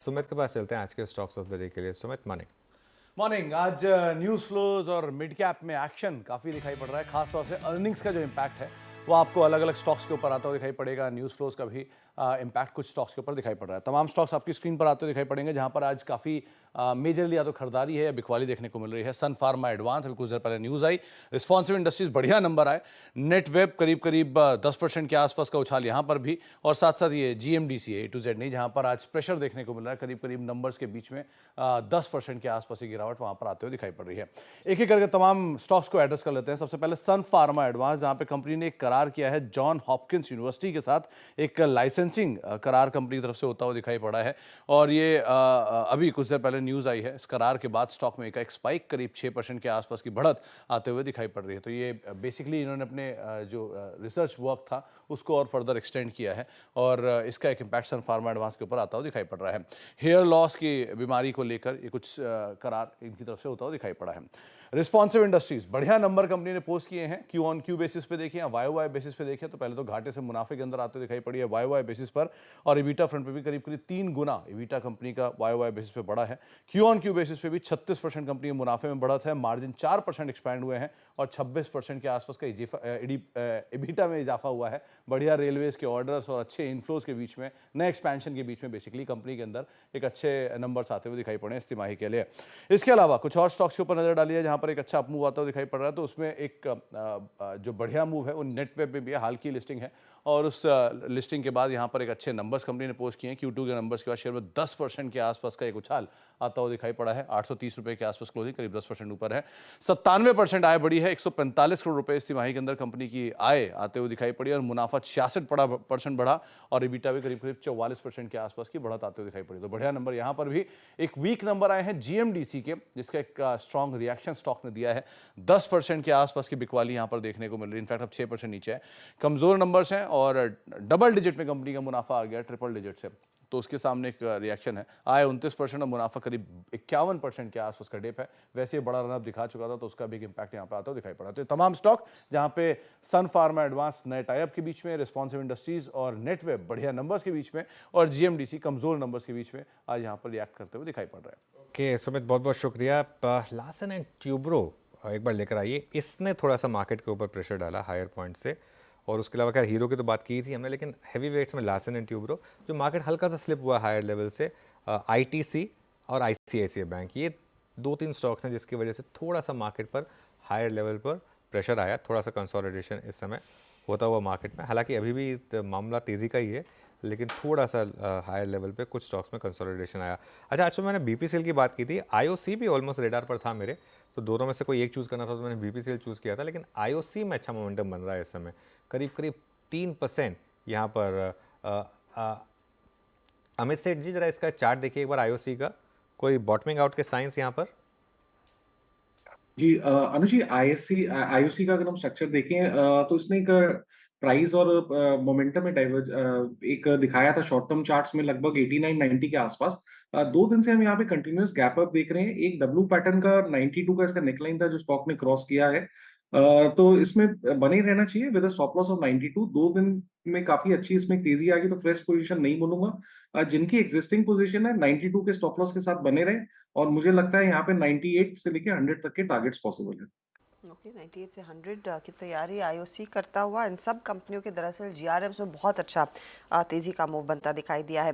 सुमित के पास चलते हैं आज के स्टॉक्स ऑफ द डे के लिए। सुमित, मॉर्निंग। मॉर्निंग। आज न्यूज़ फ्लोज और मिड कैप में एक्शन काफ़ी दिखाई पड़ रहा है। खासतौर से अर्निंग्स का जो इम्पैक्ट है वो आपको अलग अलग स्टॉक्स के ऊपर आता हुआ दिखाई पड़ेगा। न्यूज़ फ्लोज का भी इम्पैक्ट कुछ स्टॉक्स के ऊपर दिखाई पड़ रहा है। तमाम स्टॉक्स आपकी स्क्रीन पर आते हुए दिखाई पड़ेंगे, जहां पर आज काफ़ी मेजरली या तो खरीदारी है या बिकवाली देखने को मिल रही है। सन फार्मा एडवांस, अभी कुछ देर पहले न्यूज़ आई। रिस्पॉन्सिव इंडस्ट्रीज बढ़िया नंबर आए। नेट वेब करीब करीब 10% के आसपास का उछाल यहाँ पर भी, और साथ साथ ये जीएमडीसी ए टू जेड नहीं, जहाँ पर आज प्रेशर देखने को मिल रहा है। करीब करीब नंबर्स के बीच में 10% के आसपास की गिरावट वहाँ पर आते हुए दिखाई पड़ रही है। एक एक करके तमाम स्टॉक्स को एड्रेस कर लेते हैं। सबसे पहले सन फार्मा एडवांस, जहाँ पे कंपनी ने एक करार किया है जॉन हॉपकिंस यूनिवर्सिटी के साथ। एक लाइसेंसिंग करार कंपनी की तरफ से होता हुआ दिखाई पड़ा है, और ये अभी कुछ देर पहले न्यूज़ आई है। इस करार के बाद स्टॉक में एक स्पाइक करीब 6% के आसपास की बढ़त आते हुए दिखाई पड़ रही है। तो ये बेसिकली इन्होंने अपने जो रिसर्च वर्क था उसको और फर्दर एक्सटेंड किया है, और इसका एक इम्पैक्ट सन फार्मा एडवांस के ऊपर आता हुआ दिखाई पड़ रहा है। हेयर लॉस की बीमारी को लेकर ये कुछ करार इनकी तरफ से होता हुआ दिखाई पड़ा है। रिस्पॉन्सिव इंडस्ट्रीज बढ़िया नंबर कंपनी ने पोस्ट किए हैं। क्यू ऑन क्यू बेसिस पे देखें या वाई वाई बेसिस पे देखें तो पहले तो घाटे से मुनाफे के अंदर आते हुए दिखाई पड़ी है वाई वाई बेसिस पर, और इविटा फ्रंट पे भी करीब करीब 3 गुना इविटा कंपनी का वाई वाई बेसिस पे बढ़ा है। क्यू ऑन क्यू बेसिस पे भी 36% कंपनी मुनाफे में बढ़त है। मार्जिन 4% एक्सपैंड हुए हैं, और 26% के आसपास का इबिटा में इजाफा हुआ है। बढ़िया रेलवेज के ऑर्डर्स और अच्छे इन्फ्लोज के बीच में, नए एक्सपेंशन के बीच में बेसिकली कंपनी के अंदर एक अच्छे नंबर्स आते हुए दिखाई पड़े हैं इस तिमाही के लिए। इसके अलावा कुछ और स्टॉक्स के ऊपर नजर डाली है जहां पर एक अच्छा अप मूव आता हुआ दिखाई पड़ रहा है। तो उसमें एक जो बढ़िया मूव है वो नेट वेब में भी है। हाल की लिस्टिंग है, और उस लिस्टिंग के बाद यहाँ पर एक अच्छे नंबर्स कंपनी ने पोस्ट किए हैं। Q2 के नंबर्स के बाद शेयर में 10% के आसपास का एक उछाल आता हुआ दिखाई पड़ा है। 830 रुपए के आसपास क्लोजिंग, करीब 10% ऊपर है। 97% आय बढ़ी है। 145 करोड़ रुपए इस तिमाही के अंदर कंपनी की आय आते हुए दिखाई पड़ी, और मुनाफा 66% बढ़ा, और इबिटा भी करीब करीब 44% के आसपास की बढ़त आते हुए दिखाई पड़ी। तो बढ़िया नंबर यहाँ पर भी। एक वीक नंबर आए हैं जीएमडीसी के, जिसका एक स्ट्रॉन्ग रिएक्शन स्टॉक ने दिया है। 10% के आसपास की बिकवाली यहाँ पर देखने को मिल रही है। इनफैक्ट अब 6% नीचे है। कमजोर नंबर्स हैं, और डबल डिजिट में कंपनी का मुनाफा आ गया, ट्रिपल डिजिट से, तो उसके सामने एक रिएक्शन है। आय 29% और मुनाफा करीब 51% के आसपास का डिप है। वैसे ही बड़ा रनअप दिखा चुका था, तो उसका भी एक इंपैक्ट यहाँ पे आता हुआ दिखाई पड़ा। तो ये तमाम स्टॉक जहाँ पे सन फार्मा एडवांस नए टाइप के बीच में, रिस्पॉन्सिव इंडस्ट्रीज और नेटवेब बढ़िया नंबर्स के बीच में, और जीएमडीसी कमजोर नंबर्स के बीच में आज यहाँ पर रिएक्ट करते हुए दिखाई पड़ रहा है। ओके सुमित, बहुत बहुत शुक्रिया। लार्सन एंड ट्यूब्रो एक बार लेकर आइए। इसने थोड़ा सा मार्केट के ऊपर प्रेशर डाला हायर पॉइंट से, और उसके अलावा खैर हीरो की तो बात की थी हमने, लेकिन हैवी वेट्स में लार्सन एंड ट्यूब्रो जो मार्केट हल्का सा स्लिप हुआ हायर लेवल से। आईटीसी और आईसीआईसीआई बैंक, ये 2-3 स्टॉक्स हैं जिसकी वजह से थोड़ा सा मार्केट पर हायर लेवल पर प्रेशर आया। थोड़ा सा कंसोलिडेशन इस समय होता हुआ मार्केट में, हालांकि अभी भी मामला तेज़ी का ही है, लेकिन थोड़ा सा हायर लेवल पे कुछ स्टॉक्स में कंसोलिडेशन आया। अच्छा, आज तो मैंने बीपीसीएल की बात की थी, आईओसी भी ऑलमोस्ट रेडार पर था मेरे, तो दोनों में से कोई एक चूज़ करना था तो मैंने बीपीसीएल चूज़ किया था, लेकिन आईओसी में अच्छा मोमेंटम बन रहा है इस समय। करीब करीब 3% यहाँ पर। अमित सेठ जी, जरा इसका चार्ट देखिए एक बार आईओसी का, कोई बॉटमिंग आउट के साइंस यहाँ पर? जी अनुज जी, आईओसी का अगर हम स्ट्रक्चर देखें तो इसने एक प्राइस और मोमेंटम में डाइवर्ज एक दिखाया था शॉर्ट टर्म चार्ट्स में लगभग 89-90 के आसपास। 2 दिन से हम यहाँ पे कंटिन्यूअस गैप अप देख रहे हैं। एक डब्ल्यू पैटर्न का 92 का इसका नेकलाइन था जो स्टॉक ने क्रॉस किया है। तो इसमें बने ही रहना चाहिए विद स्टॉप लॉस ऑफ 92। 2 दिन में काफी अच्छी इसमें तेजी आ गई, तो फ्रेश पोजीशन नहीं बोलूंगा। जिनकी एग्जिस्टिंग पोजीशन है 92 के स्टॉप लॉस के साथ बने रहे, और मुझे लगता है यहाँ पे 98 से लेके 100 तक के टारगेट्स पॉसिबल है। ओके, 98 से 100 की तैयारी आईओसी करता हुआ। इन सब कंपनियों के दरअसल जीआरएम्स में बहुत अच्छा तेजी का मूव बनता दिखाई दिया है।